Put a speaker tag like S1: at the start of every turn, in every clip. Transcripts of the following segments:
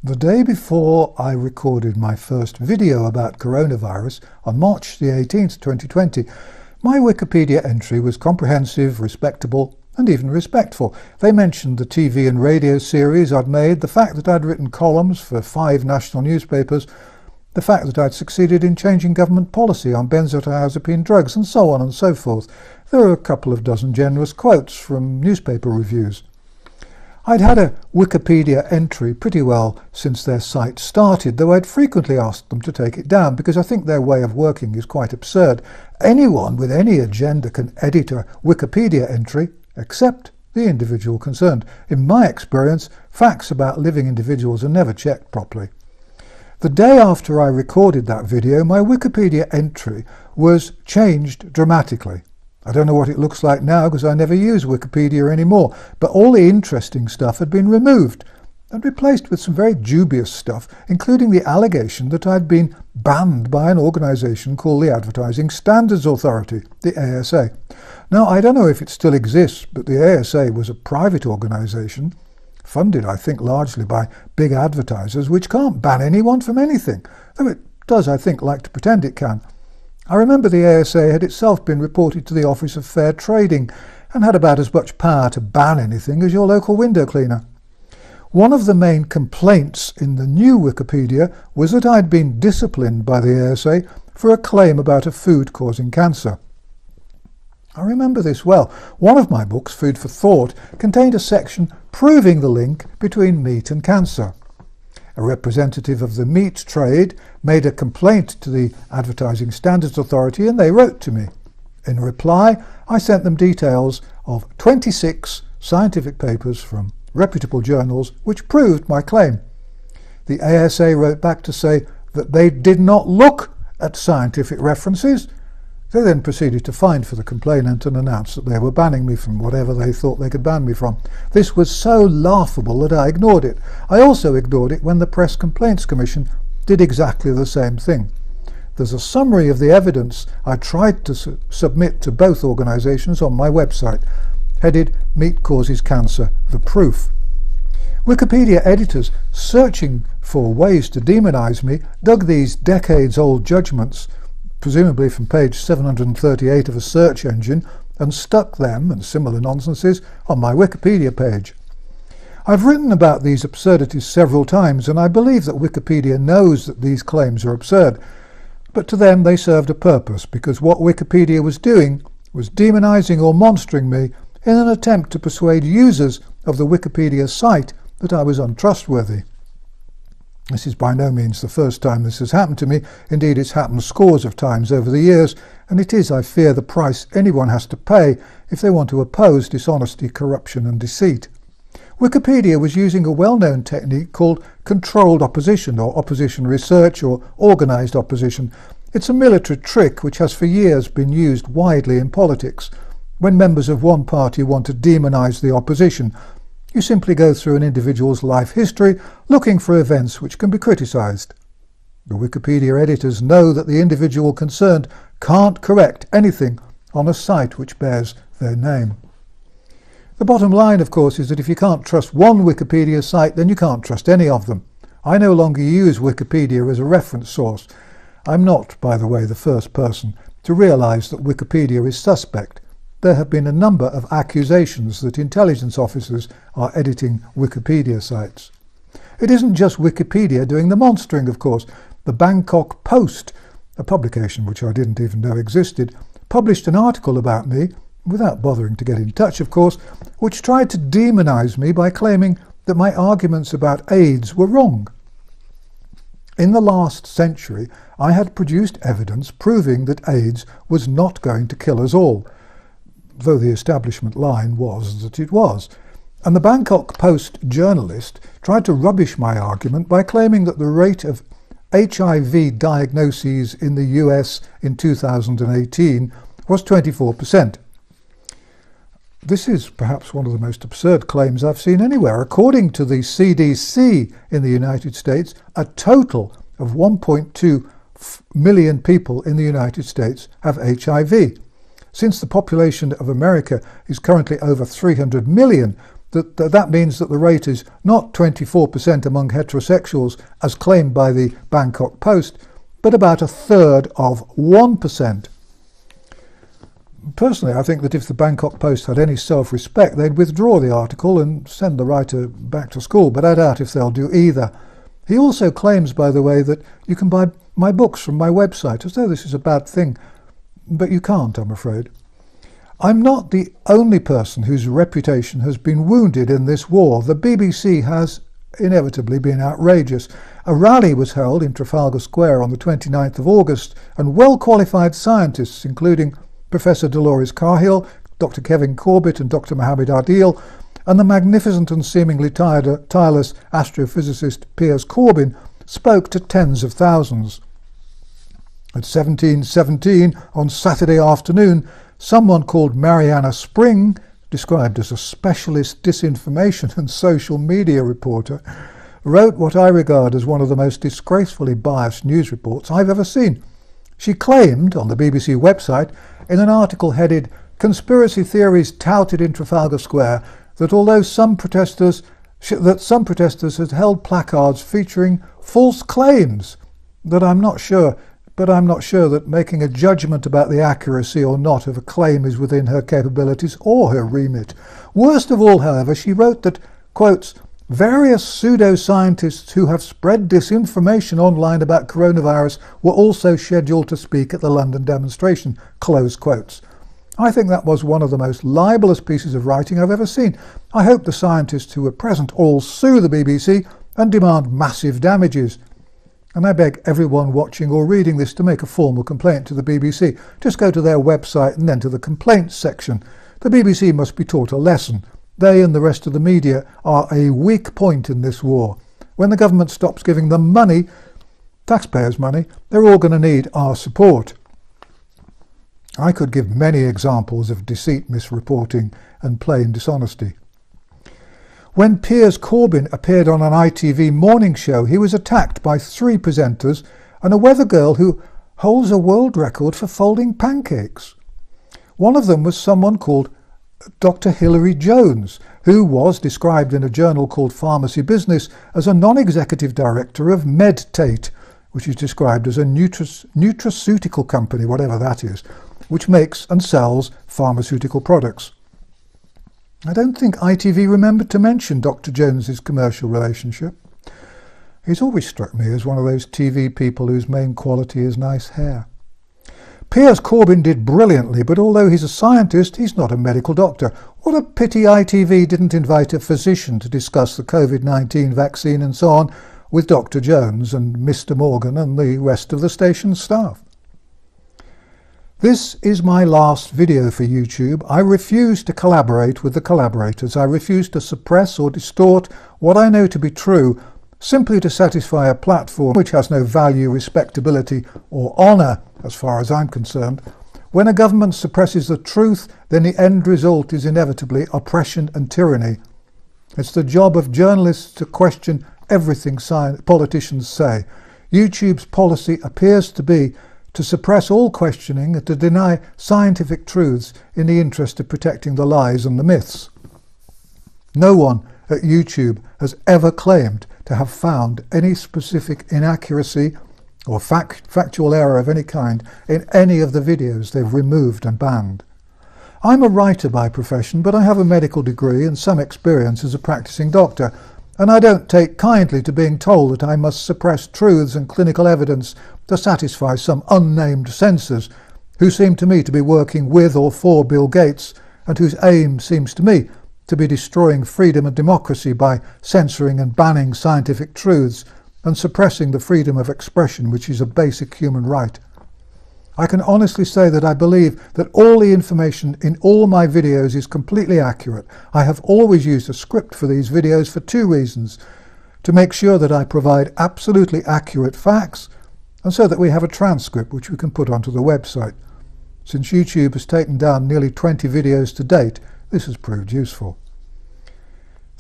S1: The day before I recorded my first video about coronavirus on March the 18th, 2020, my Wikipedia entry was comprehensive, respectable, and even respectful. They mentioned the TV and radio series I'd made, the fact that I'd written columns for 5 national newspapers, the fact that I'd succeeded in changing government policy on benzodiazepine drugs, and so on and so forth. There were a couple of dozen generous quotes from newspaper reviews. I'd had a Wikipedia entry pretty well since their site started, though I'd frequently asked them to take it down because I think their way of working is quite absurd. Anyone with any agenda can edit a Wikipedia entry, except the individual concerned. In my experience, facts about living individuals are never checked properly. The day after I recorded that video, my Wikipedia entry was changed dramatically. I don't know what it looks like now because I never use Wikipedia anymore, but all the interesting stuff had been removed and replaced with some very dubious stuff, including the allegation that I'd been banned by an organisation called the Advertising Standards Authority, the ASA. Now, I don't know if it still exists, but the ASA was a private organisation, funded, I think, largely by big advertisers, which can't ban anyone from anything, though it does, I think, like to pretend it can. I remember the ASA had itself been reported to the Office of Fair Trading and had about as much power to ban anything as your local window cleaner. One of the main complaints in the new Wikipedia was that I'd been disciplined by the ASA for a claim about a food causing cancer. I remember this well. One of my books, Food for Thought, contained a section proving the link between meat and cancer. A representative of the meat trade made a complaint to the Advertising Standards Authority and they wrote to me. In reply, I sent them details of 26 scientific papers from reputable journals which proved my claim. The ASA wrote back to say that they did not look at scientific references. They then proceeded to find for the complainant and announced that they were banning me from whatever they thought they could ban me from. This was so laughable that I ignored it. I also ignored it when the Press Complaints Commission did exactly the same thing. There's a summary of the evidence I tried to submit to both organisations on my website, headed Meat Causes Cancer, the Proof. Wikipedia editors searching for ways to demonise me dug these decades-old judgments, presumably from page 738 of a search engine, and stuck them and similar nonsenses on my Wikipedia page. I've written about these absurdities several times, and I believe that Wikipedia knows that these claims are absurd, but to them they served a purpose, because what Wikipedia was doing was demonising or monstering me in an attempt to persuade users of the Wikipedia site that I was untrustworthy. This is by no means the first time this has happened to me. Indeed, it's happened scores of times over the years, and it is, I fear, the price anyone has to pay if they want to oppose dishonesty, corruption and deceit. Wikipedia was using a well-known technique called controlled opposition, or opposition research, or organised opposition. It's a military trick which has for years been used widely in politics. When members of one party want to demonise the opposition, you simply go through an individual's life history looking for events which can be criticised. The Wikipedia editors know that the individual concerned can't correct anything on a site which bears their name. The bottom line, of course, is that if you can't trust one Wikipedia site, then you can't trust any of them. I no longer use Wikipedia as a reference source. I'm not, by the way, the first person to realise that Wikipedia is suspect. There have been a number of accusations that intelligence officers are editing Wikipedia sites. It isn't just Wikipedia doing the monstering, of course. The Bangkok Post, a publication which I didn't even know existed, published an article about me, without bothering to get in touch, of course, which tried to demonise me by claiming that my arguments about AIDS were wrong. In the last century, I had produced evidence proving that AIDS was not going to kill us all, though the establishment line was that it was. And the Bangkok Post journalist tried to rubbish my argument by claiming that the rate of HIV diagnoses in the US in 2018 was 24%. This is perhaps one of the most absurd claims I've seen anywhere. According to the CDC in the United States, a total of 1.2 million people in the United States have HIV. Since the population of America is currently over 300 million, that means that the rate is not 24% among heterosexuals, as claimed by the Bangkok Post, but about a third of 1%. Personally, I think that if the Bangkok Post had any self-respect, they'd withdraw the article and send the writer back to school, but I doubt if they'll do either. He also claims, by the way, that you can buy my books from my website, as though this is a bad thing, but you can't, I'm afraid. I'm not the only person whose reputation has been wounded in this war. The BBC has inevitably been outrageous. A rally was held in Trafalgar Square on the 29th of August, and well-qualified scientists, including Professor Dolores Cahill, Dr. Kevin Corbett and Dr. Mohammed Adil, and the magnificent and seemingly tireless astrophysicist Piers Corbyn, spoke to tens of thousands. At 17:17 on Saturday afternoon, someone called Mariana Spring, described as a specialist disinformation and social media reporter, wrote what I regard as one of the most disgracefully biased news reports I've ever seen. She claimed on the BBC website, in an article headed "Conspiracy Theories Touted in Trafalgar Square," that although some protesters had held placards featuring false claims, I'm not sure that making a judgment about the accuracy or not of a claim is within her capabilities or her remit. Worst of all, however, she wrote that, quotes, "various pseudoscientists who have spread disinformation online about coronavirus were also scheduled to speak at the London demonstration," close quotes. I think that was one of the most libelous pieces of writing I've ever seen. I hope the scientists who were present all sue the BBC and demand massive damages. And I beg everyone watching or reading this to make a formal complaint to the BBC. Just go to their website and then to the complaints section. The BBC must be taught a lesson. They and the rest of the media are a weak point in this war. When the government stops giving them money, taxpayers' money, they're all going to need our support. I could give many examples of deceit, misreporting and plain dishonesty. When Piers Corbyn appeared on an ITV morning show, he was attacked by 3 presenters and a weather girl who holds a world record for folding pancakes. One of them was someone called Dr. Hilary Jones, who was described in a journal called Pharmacy Business as a non-executive director of Medtate, which is described as a nutraceutical company, whatever that is, which makes and sells pharmaceutical products. I don't think ITV remembered to mention Dr. Jones's commercial relationship. He's always struck me as one of those TV people whose main quality is nice hair. Piers Corbyn did brilliantly, but although he's a scientist, he's not a medical doctor. What a pity ITV didn't invite a physician to discuss the COVID-19 vaccine and so on with Dr. Jones and Mr. Morgan and the rest of the station's staff. This is my last video for YouTube. I refuse to collaborate with the collaborators. I refuse to suppress or distort what I know to be true simply to satisfy a platform which has no value, respectability or honour as far as I'm concerned. When a government suppresses the truth, then the end result is inevitably oppression and tyranny. It's the job of journalists to question everything politicians say. YouTube's policy appears to be to suppress all questioning and to deny scientific truths in the interest of protecting the lies and the myths. No one at YouTube has ever claimed to have found any specific inaccuracy or factual error of any kind in any of the videos they've removed and banned. I'm a writer by profession, but I have a medical degree and some experience as a practicing doctor, and I don't take kindly to being told that I must suppress truths and clinical evidence to satisfy some unnamed censors who seem to me to be working with or for Bill Gates and whose aim seems to me to be destroying freedom and democracy by censoring and banning scientific truths and suppressing the freedom of expression, which is a basic human right. I can honestly say that I believe that all the information in all my videos is completely accurate. I have always used a script for these videos for 2 reasons: to make sure that I provide absolutely accurate facts, and so that we have a transcript which we can put onto the website. Since YouTube has taken down nearly 20 videos to date, this has proved useful.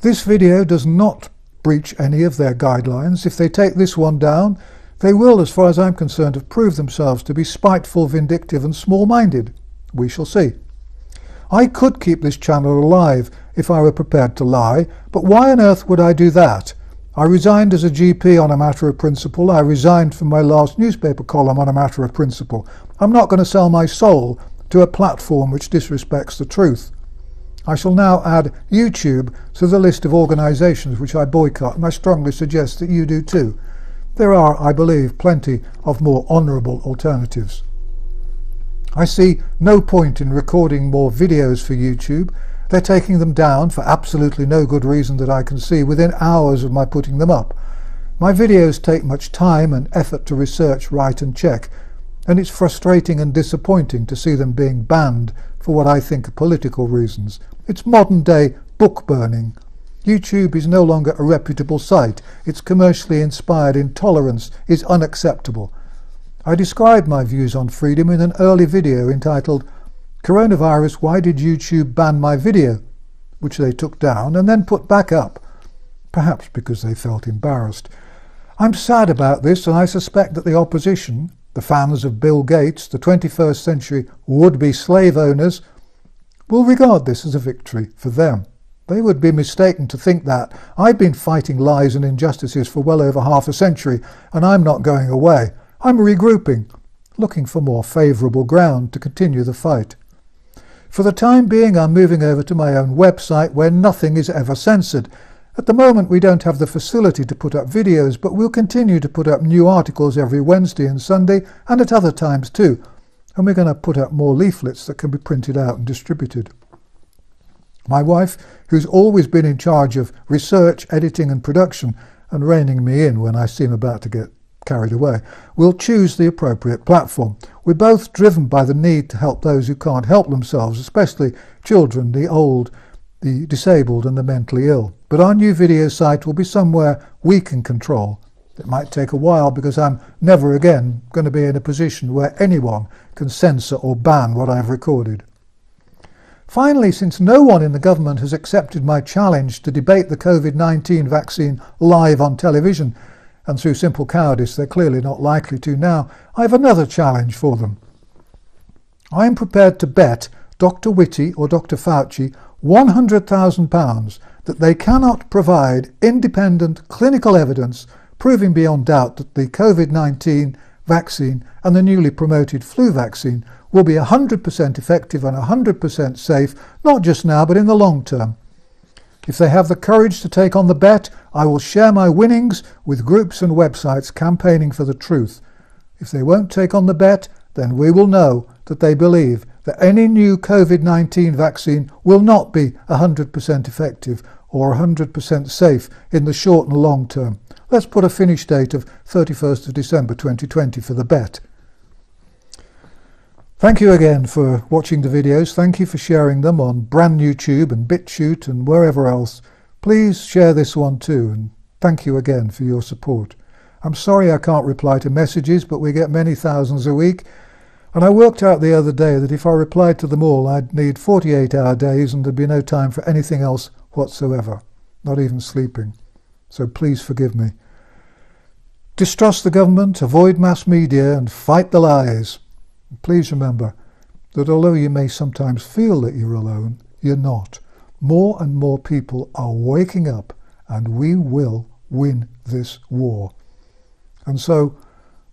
S1: This video does not breach any of their guidelines. If they take this one down, they will, as far as I'm concerned, have proved themselves to be spiteful, vindictive and small-minded. We shall see. I could keep this channel alive if I were prepared to lie, but why on earth would I do that? I resigned as a GP on a matter of principle. I resigned from my last newspaper column on a matter of principle. I'm not going to sell my soul to a platform which disrespects the truth. I shall now add YouTube to the list of organisations which I boycott, and I strongly suggest that you do too. There are, I believe, plenty of more honourable alternatives. I see no point in recording more videos for YouTube. They're taking them down for absolutely no good reason that I can see within hours of my putting them up. My videos take much time and effort to research, write and check, and it's frustrating and disappointing to see them being banned for what I think are political reasons. It's modern day book burning. YouTube is no longer a reputable site. Its commercially inspired intolerance is unacceptable. I described my views on freedom in an early video entitled "Coronavirus, Why Did YouTube Ban My Video?", which they took down and then put back up, perhaps because they felt embarrassed. I'm sad about this, and I suspect that the opposition, the fans of Bill Gates, the 21st century would-be slave owners, will regard this as a victory for them. They would be mistaken to think that. I've been fighting lies and injustices for well over half a century, and I'm not going away. I'm regrouping, looking for more favourable ground to continue the fight. For the time being, I'm moving over to my own website where nothing is ever censored. At the moment, we don't have the facility to put up videos, but we'll continue to put up new articles every Wednesday and Sunday, and at other times too. And we're going to put up more leaflets that can be printed out and distributed. My wife, who's always been in charge of research, editing and production, and reining me in when I seem about to get carried away, will choose the appropriate platform. We're both driven by the need to help those who can't help themselves, especially children, the old, the disabled and the mentally ill. But our new video site will be somewhere we can control. It might take a while because I'm never again going to be in a position where anyone can censor or ban what I've recorded. Finally, since no one in the government has accepted my challenge to debate the COVID-19 vaccine live on television, and through simple cowardice they're clearly not likely to now, I have another challenge for them. I am prepared to bet Dr. Whitty or Dr. Fauci £100,000 that they cannot provide independent clinical evidence proving beyond doubt that the COVID-19 vaccine and the newly promoted flu vaccine will be 100% effective and 100% safe, not just now but in the long term. If they have the courage to take on the bet, I will share my winnings with groups and websites campaigning for the truth. If they won't take on the bet, then we will know that they believe that any new COVID-19 vaccine will not be 100% effective or 100% safe in the short and long term. Let's put a finish date of 31st of December 2020 for the bet. Thank you again for watching the videos. Thank you for sharing them on brand YouTube and BitChute and wherever else. Please share this one too, and thank you again for your support. I'm sorry I can't reply to messages, but we get many thousands a week, and I worked out the other day that if I replied to them all, I'd need 48-hour days and there'd be no time for anything else whatsoever, not even sleeping. So please forgive me. Distrust the government, avoid mass media, and fight the lies. Please remember that although you may sometimes feel that you're alone, you're not. More and more people are waking up, and we will win this war. And so,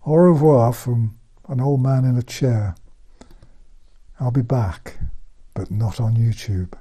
S1: au revoir from an old man in a chair. I'll be back, but not on YouTube.